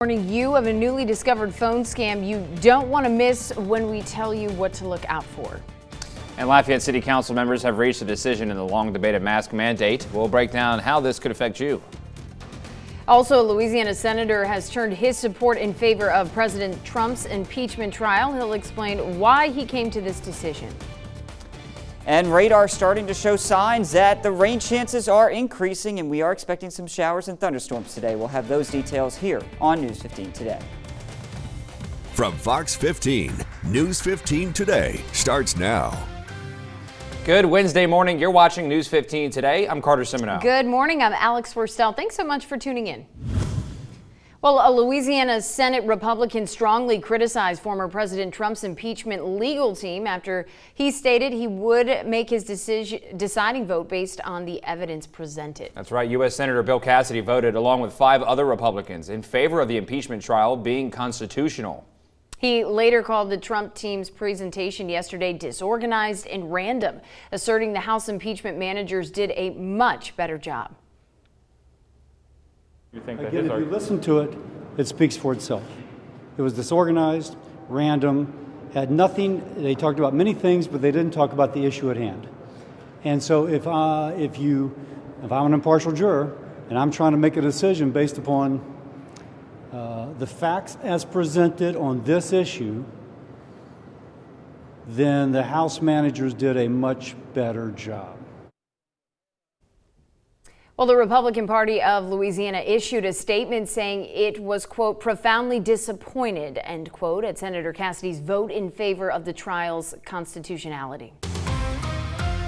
Warning you of a newly discovered phone scam you don't want to miss when we tell you what to look out for. And Lafayette City Council members have reached a decision in the long debated mask mandate. We'll break down how this could affect you. Also, a Louisiana senator has turned his support in favor of President Trump's impeachment trial. He'll explain why he came to this decision. And radar starting to show signs that the rain chances are increasing, and we are expecting some showers and thunderstorms today. We'll have those details here on News 15 Today. From Fox 15, News 15 Today starts now. Good Wednesday morning. You're watching News 15 Today. I'm Carter Simino. Good morning. I'm Alex Worstel. Thanks so much for tuning in. Well, a Louisiana Senate Republican strongly criticized former President Trump's impeachment legal team after he stated he would make his deciding vote based on the evidence presented. That's right. U.S. Senator Bill Cassidy voted along with 5 other Republicans in favor of the impeachment trial being constitutional. He later called the Trump team's presentation yesterday disorganized and random, asserting the House impeachment managers did a much better job. Again, if you listen to it, it speaks for itself. It was disorganized, random, had nothing. They talked about many things, but they didn't talk about the issue at hand. And so if I'm an impartial juror and I'm trying to make a decision based upon the facts as presented on this issue, then the House managers did a much better job. Well, the Republican Party of Louisiana issued a statement saying it was, quote, profoundly disappointed, end quote, at Senator Cassidy's vote in favor of the trial's constitutionality.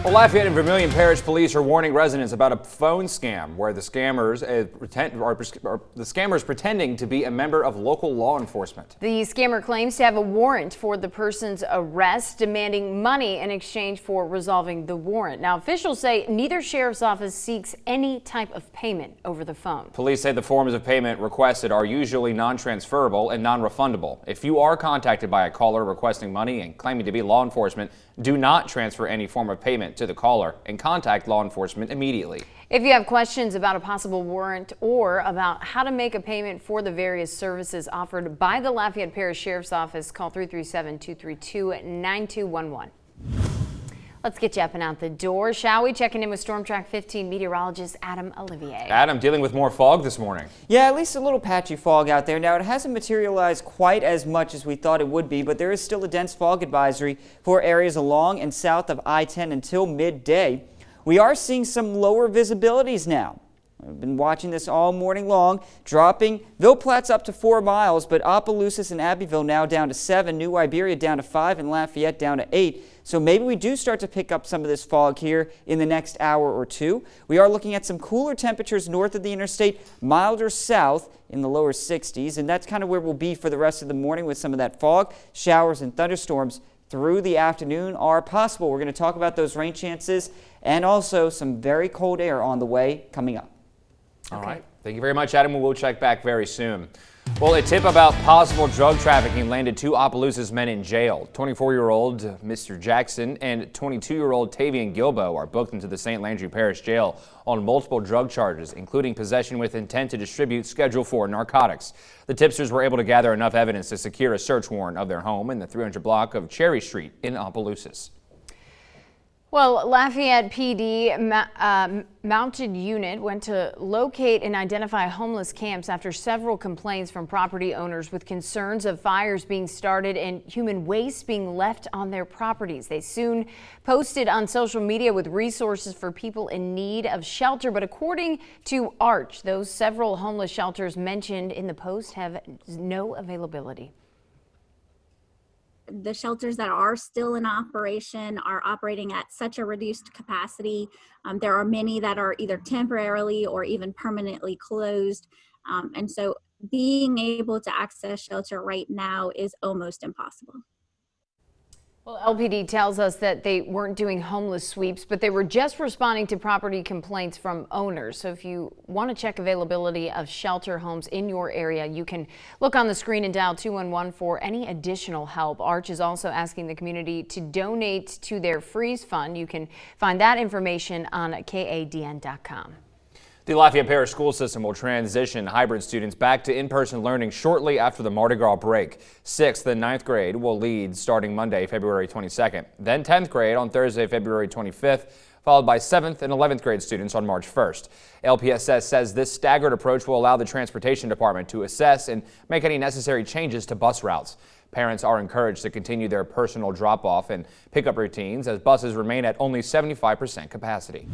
Well, Lafayette and Vermilion Parish Police are warning residents about a phone scam where the scammers pretending to be a member of local law enforcement. The scammer claims to have a warrant for the person's arrest, demanding money in exchange for resolving the warrant. Now, officials say neither sheriff's office seeks any type of payment over the phone. Police say the forms of payment requested are usually non-transferable and non-refundable. If you are contacted by a caller requesting money and claiming to be law enforcement, do not transfer any form of payment to the caller and contact law enforcement immediately. If you have questions about a possible warrant or about how to make a payment for the various services offered by the Lafayette Parish Sheriff's Office, call 337-232-9211. Let's get you up and out the door, shall we? Checking in with Storm Track 15 meteorologist Adam Olivier. Adam, dealing with more fog this morning. Yeah, at least a little patchy fog out there. Now, it hasn't materialized quite as much as we thought it would be, but there is still a dense fog advisory for areas along and south of I-10 until midday. We are seeing some lower visibilities now. I've been watching this all morning long, dropping Ville Platte's up to 4 miles, but Opelousas and Abbeville now down to 7, New Iberia down to 5, and Lafayette down to 8. So maybe we do start to pick up some of this fog here in the next hour or two. We are looking at some cooler temperatures north of the interstate, milder south in the lower 60s, and that's kind of where we'll be for the rest of the morning with some of that fog. Showers and thunderstorms through the afternoon are possible. We're going to talk about those rain chances and also some very cold air on the way coming up. All right. Thank you very much, Adam. We'll check back very soon. Well, a tip about possible drug trafficking landed 2 Opelousas men in jail. 24-year-old Mr. Jackson and 22-year-old Tavian Gilbo are booked into the St. Landry Parish Jail on multiple drug charges, including possession with intent to distribute Schedule 4 narcotics. The tipsters were able to gather enough evidence to secure a search warrant of their home in the 300 block of Cherry Street in Opelousas. Well, Lafayette PD mounted unit went to locate and identify homeless camps after several complaints from property owners with concerns of fires being started and human waste being left on their properties. They soon posted on social media with resources for people in need of shelter. But according to Arch, those several homeless shelters mentioned in the post have no availability. The shelters that are still in operation are operating at such a reduced capacity. There are many that are either temporarily or even permanently closed. And so being able to access shelter right now is almost impossible. Well, LPD tells us that they weren't doing homeless sweeps, but they were just responding to property complaints from owners. So if you want to check availability of shelter homes in your area, you can look on the screen and dial 211 for any additional help. Arch is also asking the community to donate to their freeze fund. You can find that information on kadn.com. The Lafayette Parish School System will transition hybrid students back to in-person learning shortly after the Mardi Gras break. 6th and 9th grade will lead starting Monday, February 22nd. Then 10th grade on Thursday, February 25th, followed by 7th and 11th grade students on March 1st. LPSS says this staggered approach will allow the transportation department to assess and make any necessary changes to bus routes. Parents are encouraged to continue their personal drop-off and pickup routines as buses remain at only 75% capacity.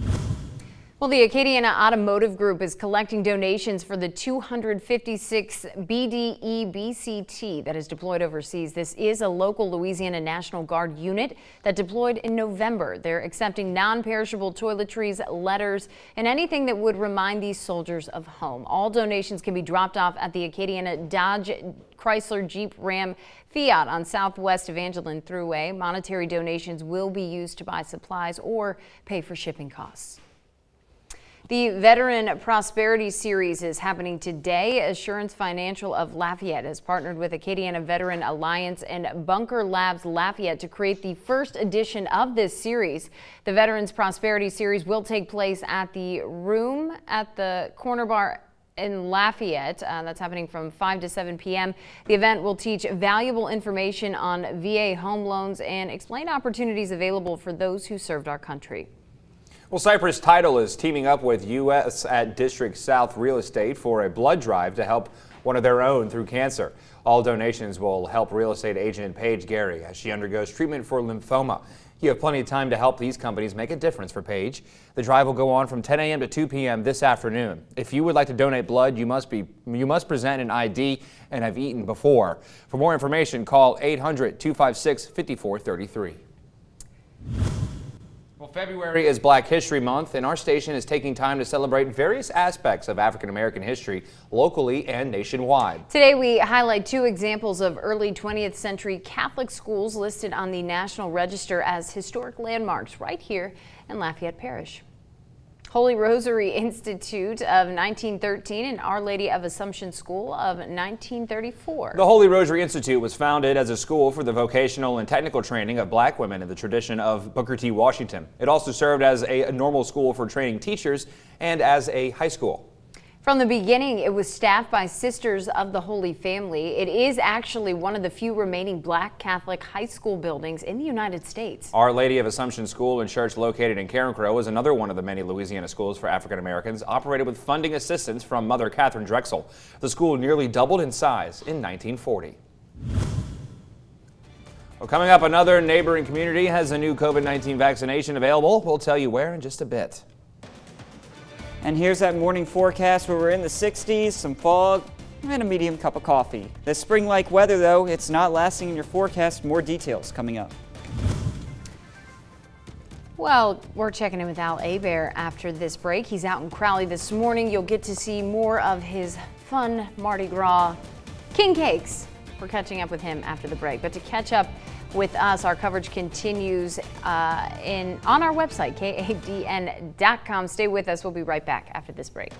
Well, the Acadiana Automotive Group is collecting donations for the 256 BDE BCT that is deployed overseas. This is a local Louisiana National Guard unit that deployed in November. They're accepting non-perishable toiletries, letters, and anything that would remind these soldiers of home. All donations can be dropped off at the Acadiana Dodge, Chrysler, Jeep, Ram, Fiat on Southwest Evangeline Thruway. Monetary donations will be used to buy supplies or pay for shipping costs. The Veteran Prosperity Series is happening today. Assurance Financial of Lafayette has partnered with Acadiana Veteran Alliance and Bunker Labs Lafayette to create the first edition of this series. The Veterans Prosperity Series will take place at the Room at the Corner Bar in Lafayette. That's happening from 5 to 7 p.m. The event will teach valuable information on VA home loans and explain opportunities available for those who served our country. Well, Cypress Title is teaming up with U.S. at District South Real Estate for a blood drive to help one of their own through cancer. All donations will help real estate agent Paige Gary as she undergoes treatment for lymphoma. You have plenty of time to help these companies make a difference for Paige. The drive will go on from 10 a.m. to 2 p.m. this afternoon. If you would like to donate blood, you must present an ID and have eaten before. For more information, call 800-256-5433. Well, February is Black History Month, and our station is taking time to celebrate various aspects of African American history locally and nationwide. Today we highlight two examples of early 20th century Catholic schools listed on the National Register as historic landmarks right here in Lafayette Parish. Holy Rosary Institute of 1913 and Our Lady of Assumption School of 1934. The Holy Rosary Institute was founded as a school for the vocational and technical training of black women in the tradition of Booker T. Washington. It also served as a normal school for training teachers and as a high school. From the beginning, it was staffed by Sisters of the Holy Family. It is actually one of the few remaining black Catholic high school buildings in the United States. Our Lady of Assumption School and Church located in Carencro is another one of the many Louisiana schools for African Americans, operated with funding assistance from Mother Catherine Drexel. The school nearly doubled in size in 1940. Well, coming up, another neighboring community has a new COVID-19 vaccination available. We'll tell you where in just a bit. And here's that morning forecast where we're in the 60s, some fog, and a medium cup of coffee. This spring-like weather, though, it's not lasting in your forecast. More details coming up. Well, we're checking in with Al Abear after this break. He's out in Crowley this morning. You'll get to see more of his fun Mardi Gras king cakes. We're catching up with him after the break. But to catch up with us, our coverage continues on our website, kadn.com. Stay with us. We'll be right back after this break.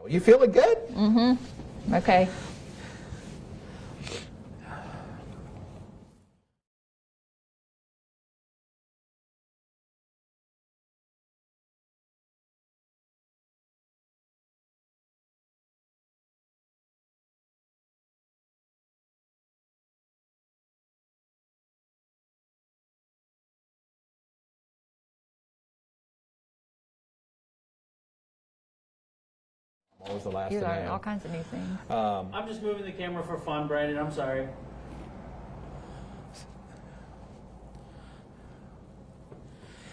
You feeling good? Mm-hmm. Okay. What was the last You thing I learn am? all kinds of new things. I'm just moving the camera for fun, Brandon. I'm sorry.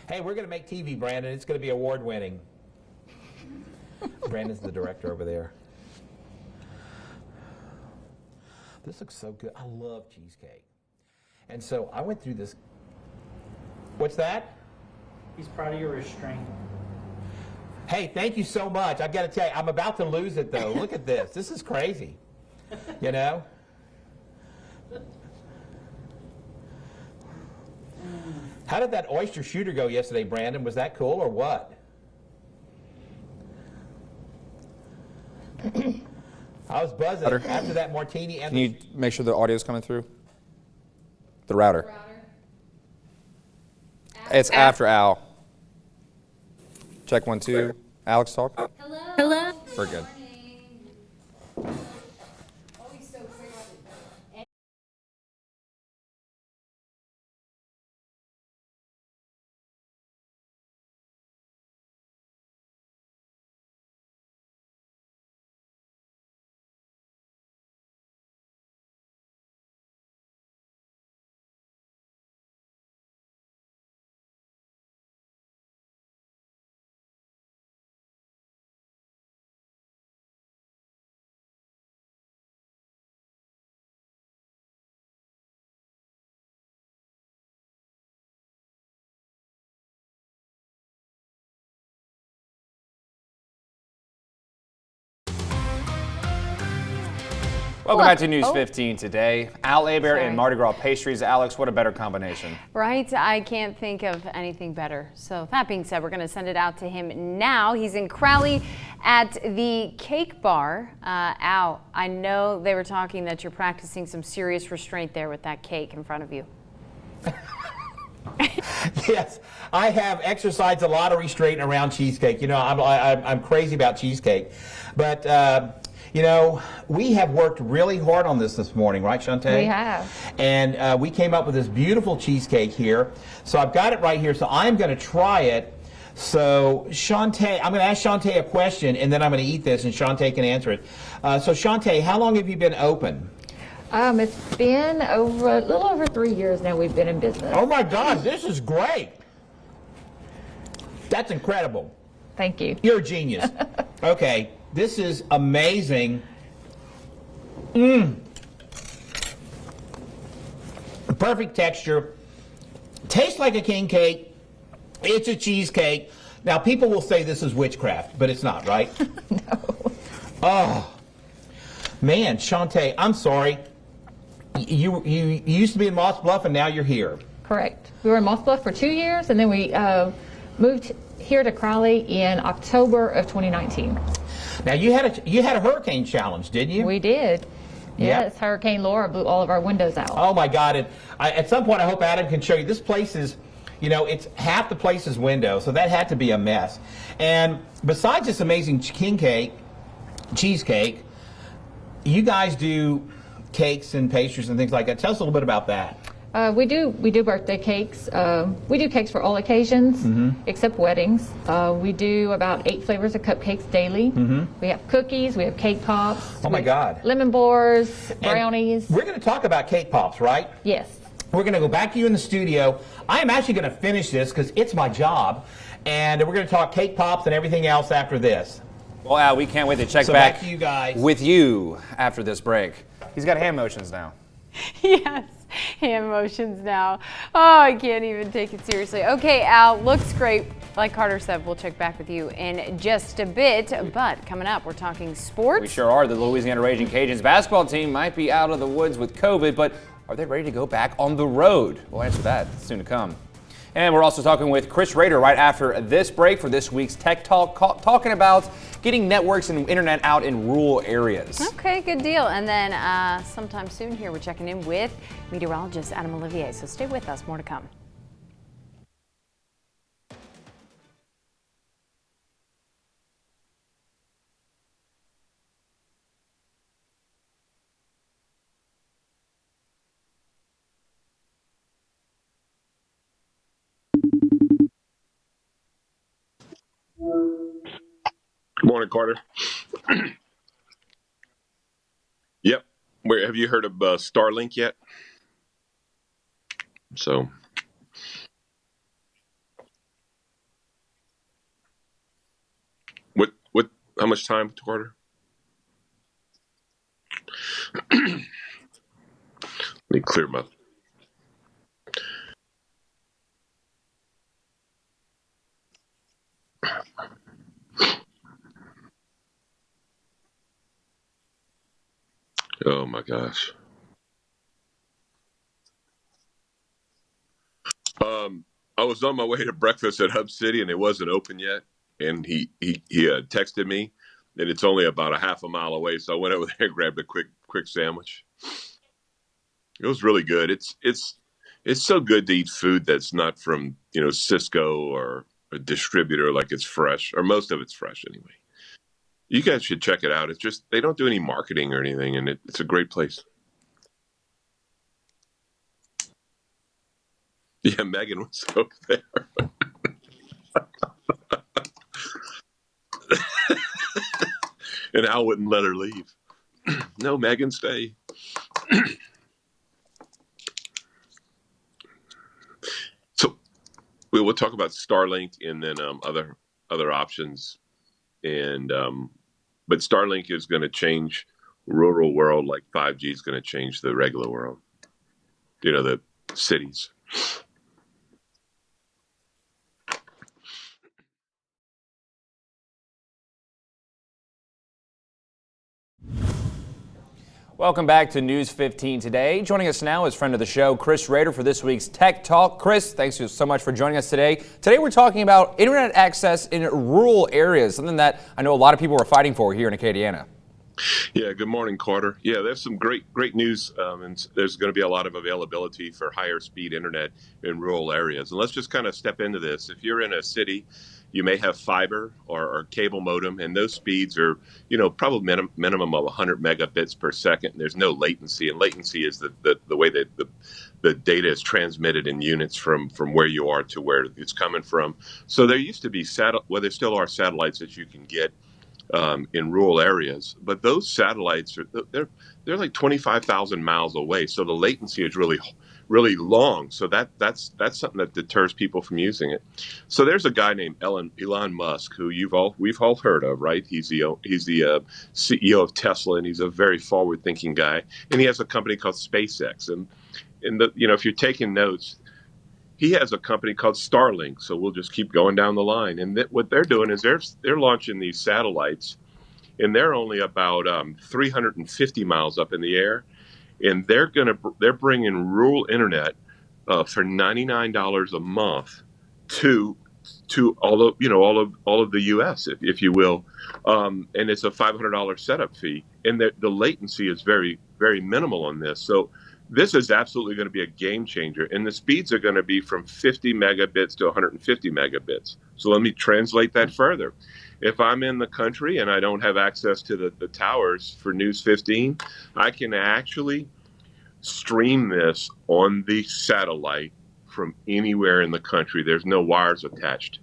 Hey, we're going to make TV, Brandon. It's going to be award-winning. Brandon's the director over there. This looks so good. I love cheesecake. And so I went through this. What's that? He's proud of your restraint. Hey, thank you so much. I've got to tell you, I'm about to lose it, though. Look at this. This is crazy. You know? How did that oyster shooter go yesterday, Brandon? Was that cool or what? I was buzzing after that martini. And Can you make sure the audio is coming through? The router. It's after Al. Check 1, 2. Alex, talk. Hello? We're good. Welcome back to News 15 today. Al Aber and Mardi Gras pastries. Alex, what a better combination. Right? I can't think of anything better. So that being said, we're going to send it out to him now. He's in Crowley at the Cake Bar. Al, I know they were talking that you're practicing some serious restraint there with that cake in front of you. Yes, I have exercised a lot of restraint around cheesecake. You know, I'm crazy about cheesecake. But, you know, we have worked really hard on this morning, right, Shantae? We have. And we came up with this beautiful cheesecake here. So I've got it right here. So I'm going to try it. So Shantae, I'm going to ask Shantae a question, and then I'm going to eat this, and Shantae can answer it. So Shantae, how long have you been open? It's been a little over 3 years now we've been in business. Oh my God, this is great. That's incredible. Thank you. You're a genius. Okay, this is amazing. Perfect texture. Tastes like a king cake. It's a cheesecake. Now, people will say this is witchcraft, but it's not, right? No. Oh, man, Shantae, I'm sorry. You used to be in Moss Bluff, and now you're here. Correct. We were in Moss Bluff for 2 years, and then we moved here to Crowley in October of 2019. Now, you had a hurricane challenge, didn't you? We did. Yeah. Yes, Hurricane Laura blew all of our windows out. Oh my God! And at some point, I hope Adam can show you. This place is, you know, it's half the place is window, so that had to be a mess. And besides this amazing cheesecake, you guys do cakes and pastries and things like that. Tell us a little bit about that. We do birthday cakes. We do cakes for all occasions, except weddings. We do about 8 flavors of cupcakes daily. We have cookies. We have cake pops. Oh my God! Lemon bars, brownies. And we're going to talk about cake pops, right? Yes. We're going to go back to you in the studio. I am actually going to finish this because it's my job, and we're going to talk cake pops and everything else after this. Well, Al, we can't wait to check So back back to you guys. with you after this break. He's got hand motions now. Yes, hand motions now. Oh, I can't even take it seriously. Okay, Al, looks great. Like Carter said, we'll check back with you in just a bit. But coming up, we're talking sports. We sure are. The Louisiana Raging Cajuns basketball team might be out of the woods with COVID, but are they ready to go back on the road? We'll answer that soon to come. And we're also talking with Chris Rader right after this break for this week's Tech Talk, talking about getting networks and internet out in rural areas. Okay, good deal. And then sometime soon here, we're checking in with meteorologist Adam Olivier. So stay with us. More to come. Good morning, Carter. Yep. Where have you heard of Starlink yet? So, what? How much time, Carter? Let me clear my. Oh my gosh. I was on my way to breakfast at Hub City and it wasn't open yet. And he texted me, and it's only about a half a mile away. So I went over there and grabbed a quick sandwich. It was really good. It's It's so good to eat food that's not from, Cisco or a distributor, like it's fresh, or most of it's fresh anyway. You guys should check it out. It's just, they don't do any marketing or anything, and it's a great place. Yeah, Megan was over there. And Al wouldn't let her leave. No, Megan, stay. So we'll talk about Starlink and then other options. And but Starlink is going to change rural world like 5G is going to change the regular world. The cities. Welcome back to News 15 today. Joining us now is friend of the show, Chris Rader, for this week's Tech Talk. Chris, thanks so much for joining us today. Today we're talking about internet access in rural areas, something that I know a lot of people are fighting for here in Acadiana. Yeah, good morning, Carter. Yeah, there's some great news, and there's going to be a lot of availability for higher speed internet in rural areas. And let's just kind of step into this. If you're in a city, you may have fiber or cable modem, and those speeds are, probably minimum of 100 megabits per second. There's no latency, and latency is the way that the data is transmitted in units from where you are to where it's coming from. So there used to be there still are satellites that you can get in rural areas, but those satellites they're like 25,000 miles away, so the latency is really long. So that's something that deters people from using it. So there's a guy named Elon Musk who we've all heard of, right? He's the CEO of Tesla, and he's a very forward-thinking guy, and he has a company called SpaceX. And if you're taking notes, he has a company called Starlink. So we'll just keep going down the line. And what they're doing is they're launching these satellites, and they're only about 350 miles up in the air, and they're bringing rural internet for $99 a month to all of the U.S., if you will, and it's a $500 setup fee, and the latency is very, very minimal on this. So this is absolutely going to be a game changer, and the speeds are going to be from 50 megabits to 150 megabits. So let me translate that further. If I'm in the country and I don't have access to the towers for News 15, I can actually stream this on the satellite from anywhere in the country. There's no wires attached.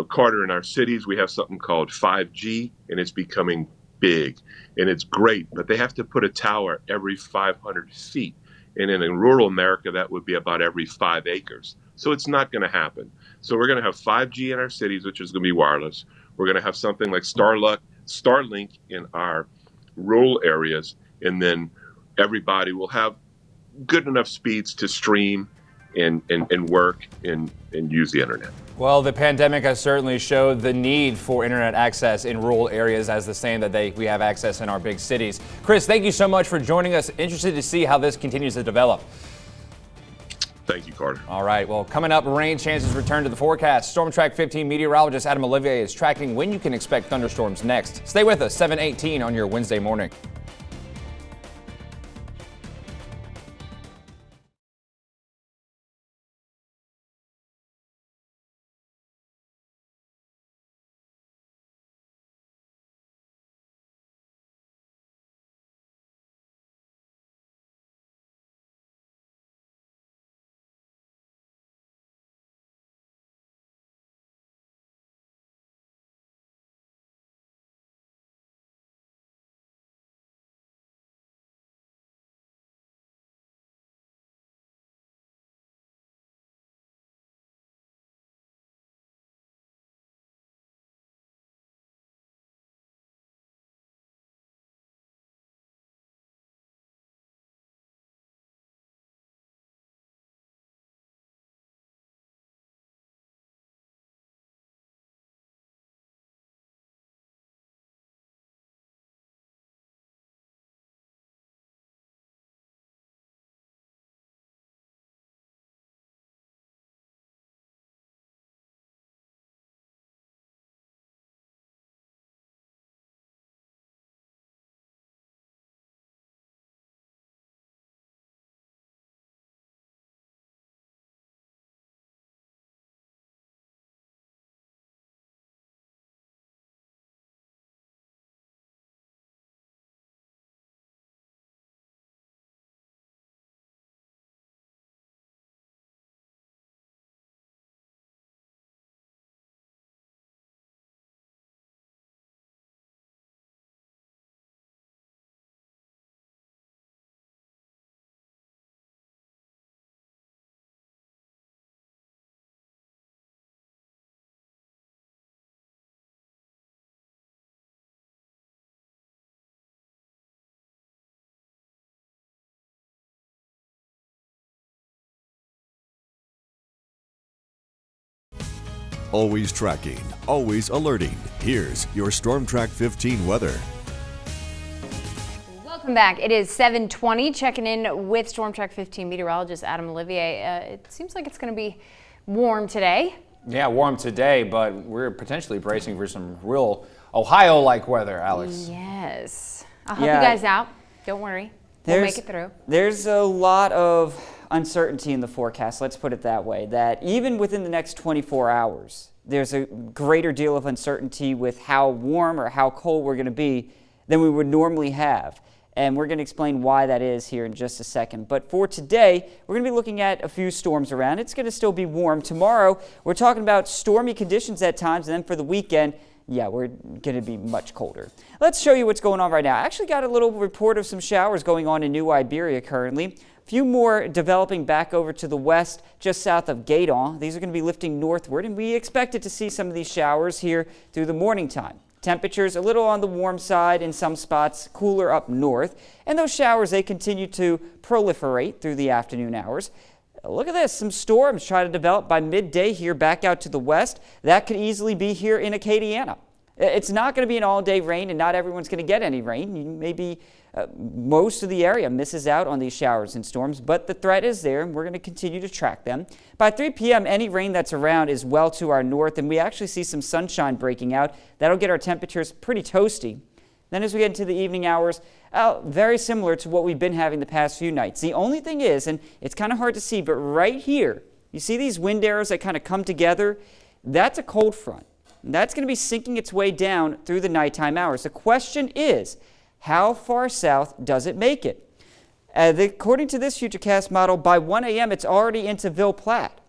Carter, in our cities, we have something called 5G, and it's becoming big, and it's great, but they have to put a tower every 500 feet. And in rural America, that would be about every 5 acres. So it's not going to happen. So we're going to have 5G in our cities, which is going to be wireless. We're going to have something like Starlink in our rural areas, and then everybody will have good enough speeds to stream and work and use the internet. Well, the pandemic has certainly showed the need for internet access in rural areas as the same that we have access in our big cities. Chris, thank you so much for joining us. Interested to see how this continues to develop. Thank you, Carter. All right. Well, coming up, rain chances return to the forecast. Storm Track 15 meteorologist Adam Olivier is tracking when you can expect thunderstorms next. Stay with us, 7:18 on your Wednesday morning. Always tracking, always alerting. Here's your Storm Track 15 weather. Welcome back. It is 7:20. Checking in with Storm Track 15 meteorologist Adam Olivier. It seems like it's going to be warm today. Yeah, warm today, but we're potentially bracing for some real Ohio-like weather, Alex. Yes. I'll help you guys out. Don't worry. We'll make it through. There's a lot of uncertainty in the forecast, let's put it that way, that even within the next 24 hours, there's a greater deal of uncertainty with how warm or how cold we're going to be than we would normally have. And we're going to explain why that is here in just a second. But for today, we're going to be looking at a few storms around. It's going to still be warm. Tomorrow, we're talking about stormy conditions at times. And then for the weekend, yeah, we're going to be much colder. Let's show you what's going on right now. I actually got a little report of some showers going on in New Iberia currently. A few more developing back over to the west, just south of Kadn. These are going to be lifting northward, and we expected to see some of these showers here through the morning time. Temperatures a little on the warm side in some spots, cooler up north. And those showers, they continue to proliferate through the afternoon hours. Look at this, some storms try to develop by midday here back out to the west. That could easily be here in Acadiana. It's not going to be an all-day rain, and not everyone's going to get any rain. Maybe most of the area misses out on these showers and storms, but the threat is there, and we're going to continue to track them. By 3 p.m., any rain that's around is well to our north, and we actually see some sunshine breaking out. That'll get our temperatures pretty toasty. Then as we get into the evening hours, very similar to what we've been having the past few nights. The only thing is, and it's kind of hard to see, but right here, you see these wind arrows that kind of come together? That's a cold front. And that's going to be sinking its way down through the nighttime hours. The question is, how far south does it make it? According to this Futurecast model, by 1 a.m. it's already into Ville Platte.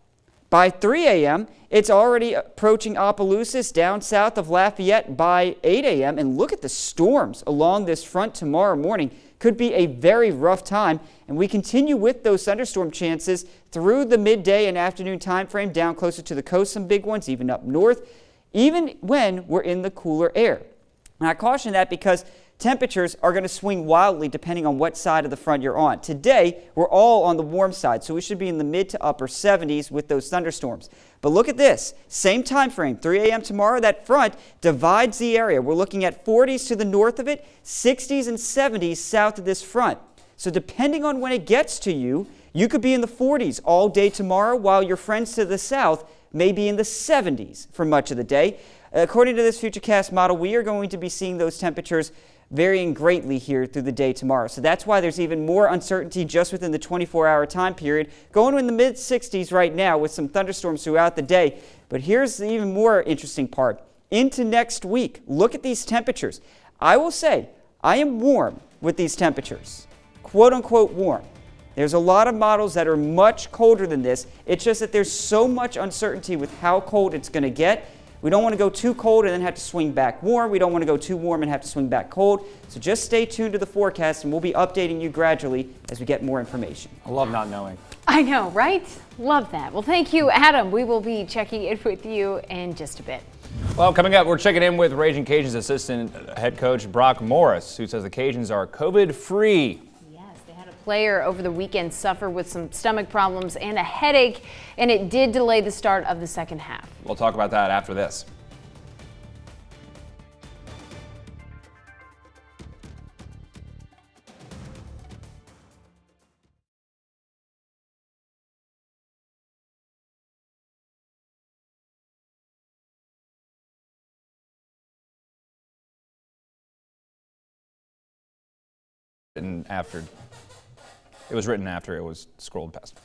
By 3 a.m. it's already approaching Opelousas down south of Lafayette by 8 a.m. And look at the storms along this front tomorrow morning. Could be a very rough time. And we continue with those thunderstorm chances through the midday and afternoon time frame, down closer to the coast, some big ones, even up north, even when we're in the cooler air. And I caution that because temperatures are going to swing wildly depending on what side of the front you're on. Today, we're all on the warm side, so we should be in the mid to upper 70s with those thunderstorms. But look at this, same time frame, 3 a.m. tomorrow, that front divides the area. We're looking at 40s to the north of it, 60s and 70s south of this front. So depending on when it gets to you, you could be in the 40s all day tomorrow, while your friends to the south may be in the 70s for much of the day. According to this Futurecast model, we are going to be seeing those temperatures varying greatly here through the day tomorrow. So that's why there's even more uncertainty just within the 24-hour time period. Going in the mid-60s right now with some thunderstorms throughout the day. But here's the even more interesting part. Into next week, look at these temperatures. I will say, I am warm with these temperatures. Quote-unquote warm. There's a lot of models that are much colder than this. It's just that there's so much uncertainty with how cold it's going to get. We don't want to go too cold and then have to swing back warm. We don't want to go too warm and have to swing back cold. So just stay tuned to the forecast, and we'll be updating you gradually as we get more information. I love not knowing. I know, right? Love that. Well, thank you, Adam. We will be checking in with you in just a bit. Well, coming up, we're checking in with Raging Cajuns assistant head coach Brock Morris, who says the Cajuns are COVID-free. Player over the weekend suffered with some stomach problems and a headache, and it did delay the start of the second half. We'll talk about that after this. It was written after it was scrolled past.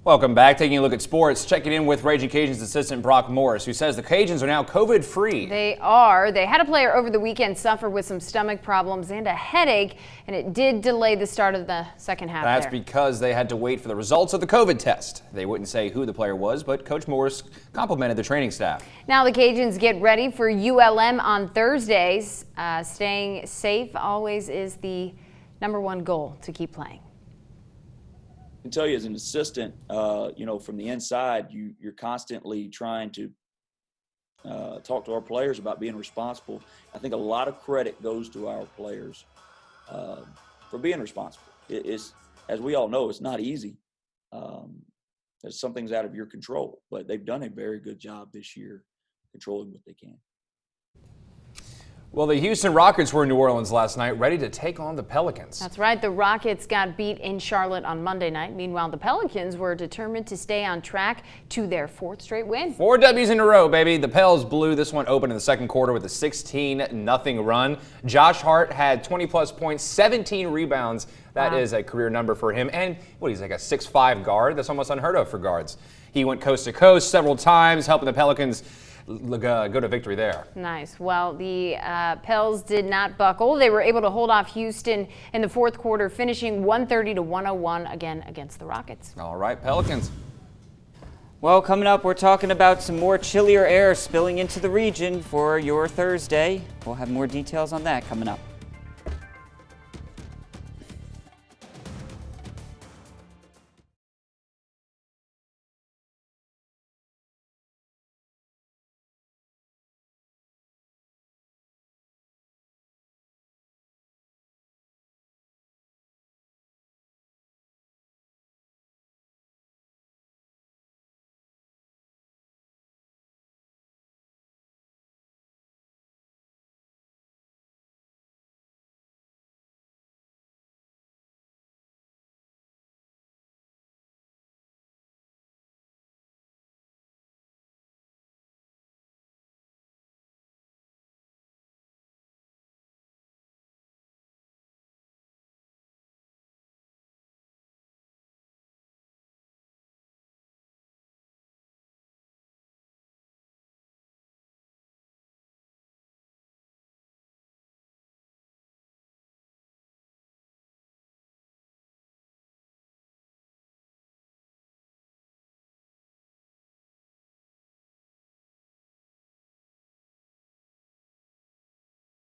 Welcome back. Taking a look at sports, checking in with Raging Cajuns assistant Brock Morris, who says the Cajuns are now COVID-free. They are. They had a player over the weekend suffer with some stomach problems and a headache, and it did delay the start of the second half. That's because they had to wait for the results of the COVID test. They wouldn't say who the player was, but Coach Morris complimented the training staff. Now the Cajuns get ready for ULM on Thursdays. Staying safe always is the #1 goal to keep playing. I can tell you as an assistant, from the inside, you're constantly trying to talk to our players about being responsible. I think a lot of credit goes to our players for being responsible. It's, as we all know, it's not easy. There's some things out of your control, but they've done a very good job this year controlling what they can. Well, the Houston Rockets were in New Orleans last night, ready to take on the Pelicans. That's right. The Rockets got beat in Charlotte on Monday night. Meanwhile, the Pelicans were determined to stay on track to their 4th straight win. 4 W's in a row, baby. The Pels blew this one open in the second quarter with a 16-0 run. Josh Hart had 20-plus points, 17 rebounds. That is a career number for him. And he's like a 6'5" guard. That's almost unheard of for guards. He went coast to coast several times, helping the Pelicans go to victory there. Nice. Well, the Pels did not buckle. They were able to hold off Houston in the 4th quarter, finishing 130-101 again against the Rockets. All right, Pelicans. Well, coming up, we're talking about some more chillier air spilling into the region for your Thursday. We'll have more details on that coming up.